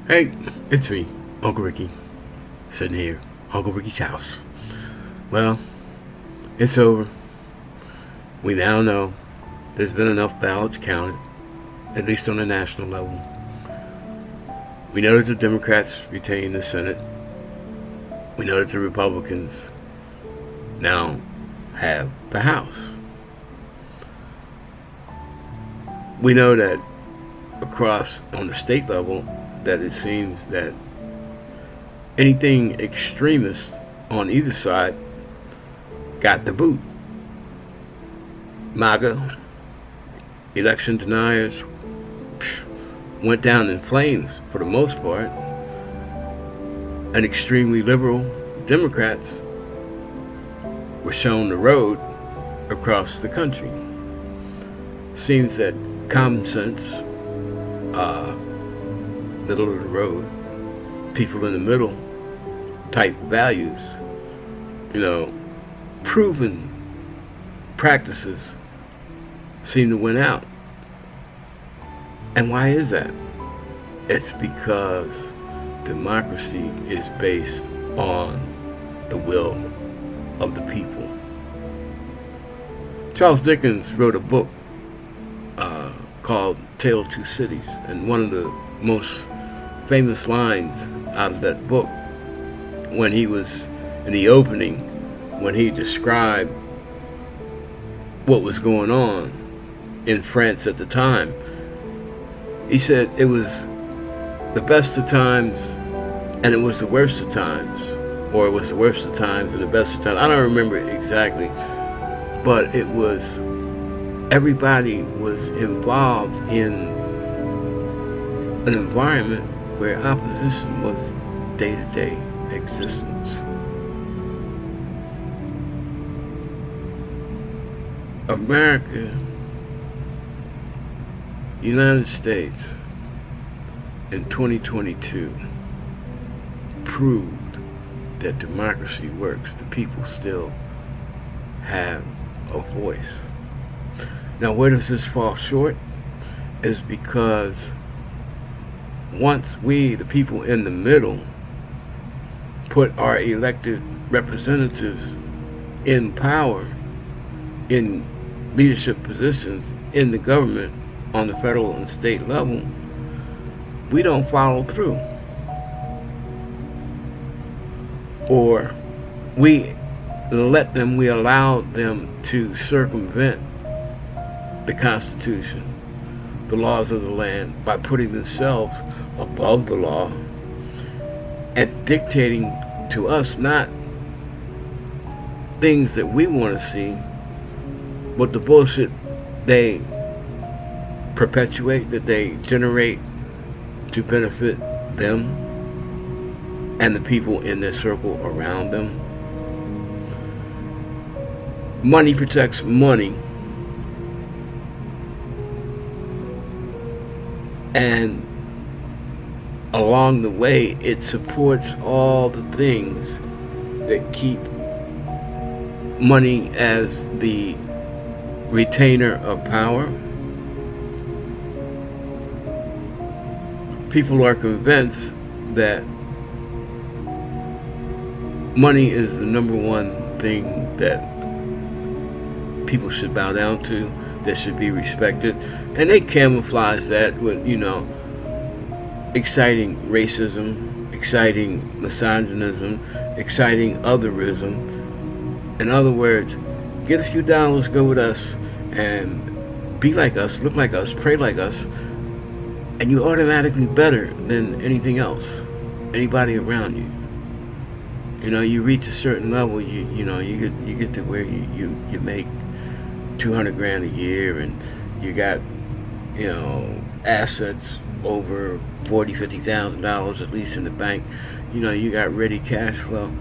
Hey, it's me, Uncle Ricky, sitting here, Uncle Ricky's house. Well, it's over. We now know there's been enough ballots counted, at least on a national level. We know that the Democrats retain the Senate. We know that the Republicans now have the House. We know that across on the state level that it seems that anything extremist on either side got the boot. MAGA, election deniers, went down in flames for the most part, and extremely liberal Democrats were shown the road across the country. Seems that common sense, middle of the road, people in the middle type values, you know, proven practices seem to win out. And why is that? It's because democracy is based on the will of the people. Charles Dickens wrote a book called Tale of Two Cities, and one of the most famous lines out of that book, when he was in the opening, when he described what was going on in France at the time, he said it was the best of times and it was the worst of times, or it was the worst of times and the best of times. I don't remember exactly, but it was, everybody was involved in an environment where opposition was day-to-day existence. America, United States, in 2022 proved that democracy works. The people still have a voice. Now, where does this fall short? Is because once we, the people in the middle, put our elected representatives in power, in leadership positions in the government on the federal and state level, we don't follow through. Or we allow them to circumvent the Constitution, the laws of the land, by putting themselves above the law and dictating to us not things that we want to see, but the bullshit they perpetuate, that they generate to benefit them and the people in their circle around them. Money protects money, and along the way it supports all the things that keep money as the retainer of power. People are convinced that money is the number one thing that people should bow down to, that should be respected, and they camouflage that with, exciting racism, exciting misogynism, exciting otherism. In other words, get a few dollars, go with us, and be like us, look like us, pray like us, and you're automatically better than anything else, anybody around you. You reach a certain level, you get to where you make 200 grand a year, and you got assets over $40,000-$50,000 at least in the bank. You got ready cash flow.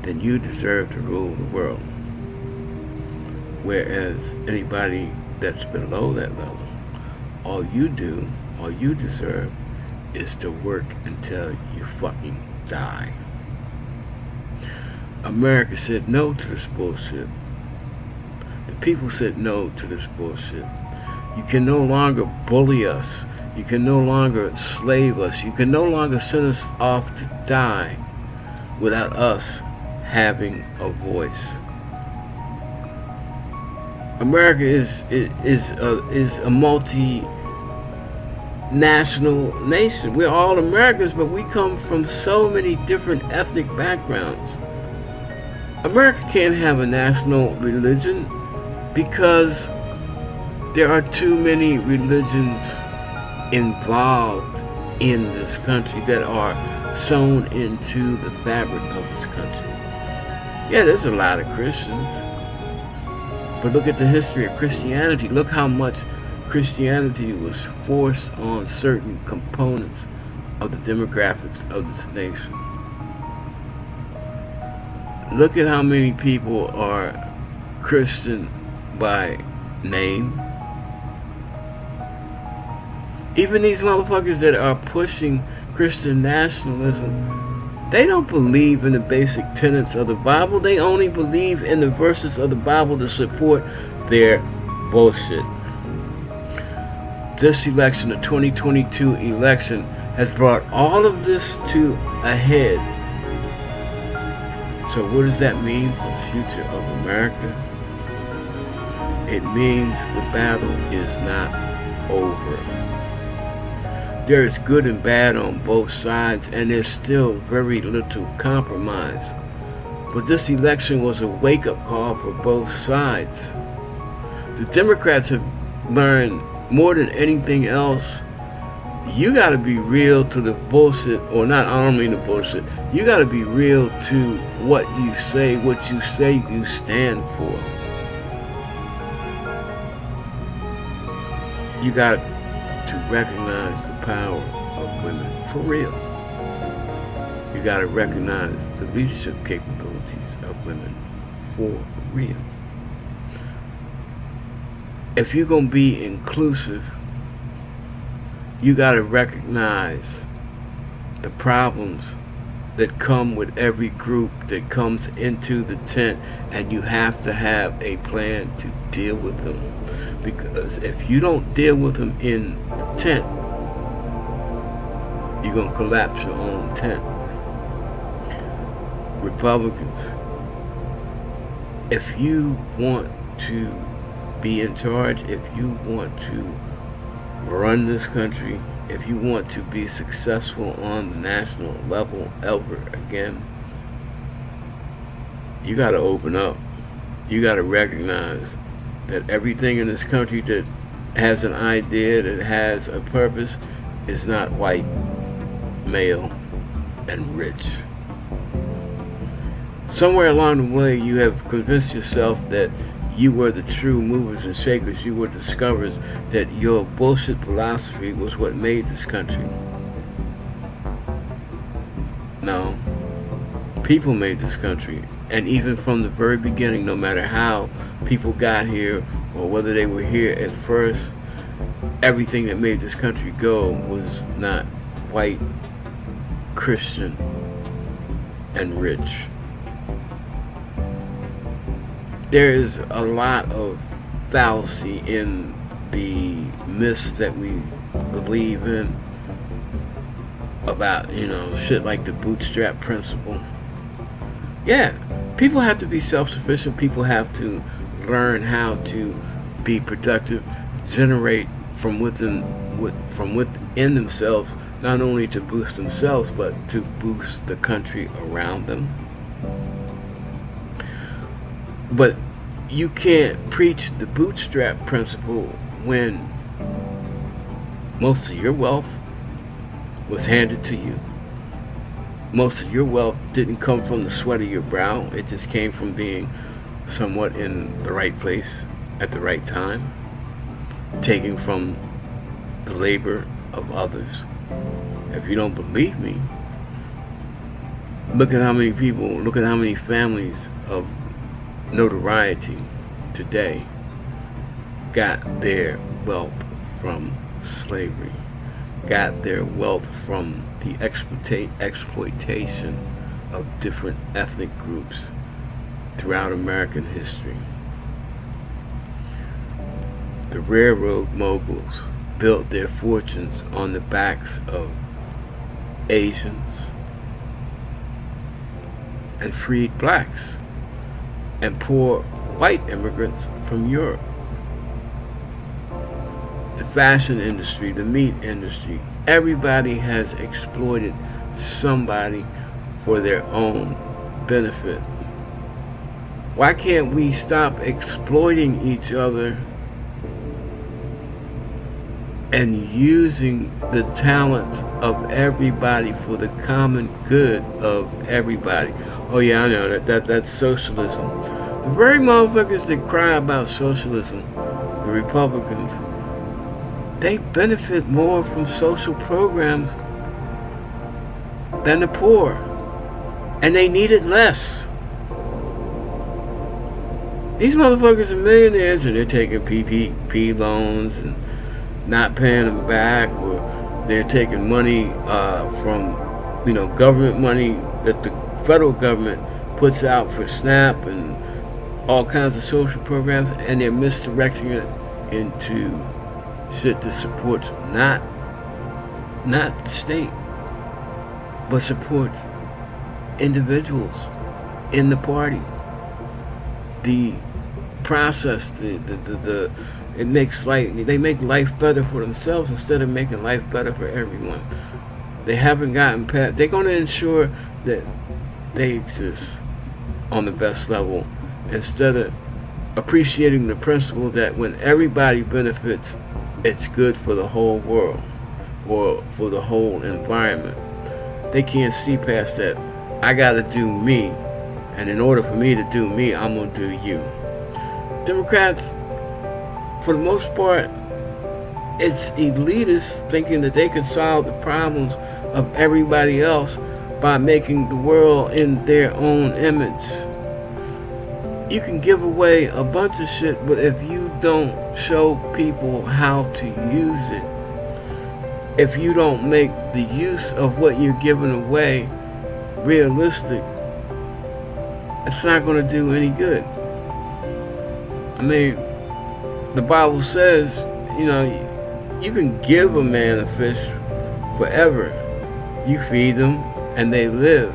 Then you deserve to rule the world. Whereas anybody that's below that level, all you deserve is to work until you fucking die. America said no to this bullshit. The people said no to this bullshit. You can no longer bully us. You can no longer slave us. You can no longer send us off to die without us having a voice. America is a multinational nation. We're all Americans, but we come from so many different ethnic backgrounds. America can't have a national religion because there are too many religions involved in this country that are sewn into the fabric of this country. Yeah, there's a lot of Christians, but look at the history of Christianity. Look how much Christianity was forced on certain components of the demographics of this nation. Look at how many people are Christian by name. Even these motherfuckers that are pushing Christian nationalism, they don't believe in the basic tenets of the Bible. They only believe in the verses of the Bible to support their bullshit. This election, the 2022 election, has brought all of this to a head. So what does that mean for the future of America? It means the battle is not over. There is good and bad on both sides, and there's still very little compromise. But this election was a wake-up call for both sides. The Democrats have learned more than anything else, you got to be real to the bullshit, or not, I don't mean the bullshit. You got to be real to what you say you stand for. You got to recognize the power of women, for real. You got to recognize the leadership capabilities of women, for real. If you're going to be inclusive, you got to recognize the problems that come with every group that comes into the tent, and you have to have a plan to deal with them. Because if you don't deal with them in the tent, you're going to collapse your own tent. Republicans, if you want to be in charge, if you want to run this country, if you want to be successful on the national level ever again, you got to open up. You got to recognize that everything in this country that has an idea, that has a purpose, is not white, male, and rich. Somewhere along the way, you have convinced yourself that you were the true movers and shakers. You were discoverers, that your bullshit philosophy was what made this country. No. People made this country. And even from the very beginning, no matter how people got here or whether they were here at first, everything that made this country go was not white, Christian, and rich. There is a lot of fallacy in the myths that we believe in about, shit like the bootstrap principle. Yeah, people have to be self-sufficient. People have to learn how to be productive, generate from within themselves, not only to boost themselves, but to boost the country around them. But you can't preach the bootstrap principle when most of your wealth was handed to you. Most of your wealth didn't come from the sweat of your brow. It just came from being somewhat in the right place at the right time, taking from the labor of others. If you don't believe me, look at how many people, look at how many families of notoriety today got their wealth from slavery, got their wealth from the exploitation of different ethnic groups throughout American history. The railroad moguls built their fortunes on the backs of Asians and freed blacks and poor white immigrants from Europe. The fashion industry, the meat industry, everybody has exploited somebody for their own benefit. Why can't we stop exploiting each other and using the talents of everybody for the common good of everybody? Oh yeah, I know that's socialism. The very motherfuckers that cry about socialism, the Republicans, they benefit more from social programs than the poor, and they need it less. These motherfuckers are millionaires and they're taking PPP loans and not paying them back, or they're taking money from government money that the federal government puts out for SNAP and all kinds of social programs, and they're misdirecting it into shit that supports not the state, but supports individuals in the party. The process, it makes they make life better for themselves instead of making life better for everyone. They haven't gotten past. They're going to ensure that they exist on the best level instead of appreciating the principle that when everybody benefits, it's good for the whole world or for the whole environment. They can't see past that. I got to do me, and in order for me to do me, I'm going to do you. Democrats, for the most part, it's elitists thinking that they can solve the problems of everybody else by making the world in their own image. You can give away a bunch of shit, but if you don't show people how to use it, if you don't make the use of what you're giving away realistic, it's not going to do any good. I mean, the Bible says, you can give a man a fish forever. You feed them and they live.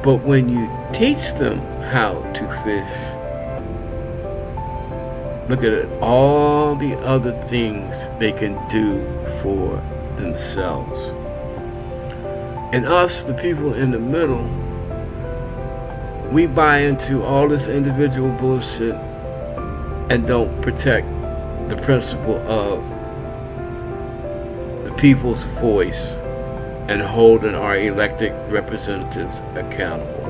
But when you teach them how to fish, look at it, all the other things they can do for themselves. And us, the people in the middle, we buy into all this individual bullshit and don't protect the principle of the people's voice and holding our elected representatives accountable.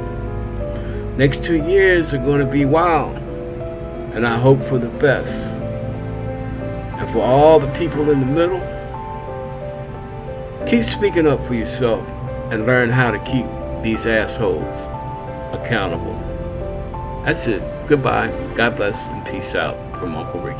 Next 2 years are going to be wild, and I hope for the best. And for all the people in the middle, keep speaking up for yourself and learn how to keep these assholes accountable. That's it. Goodbye. God bless and peace out from Uncle Ricky.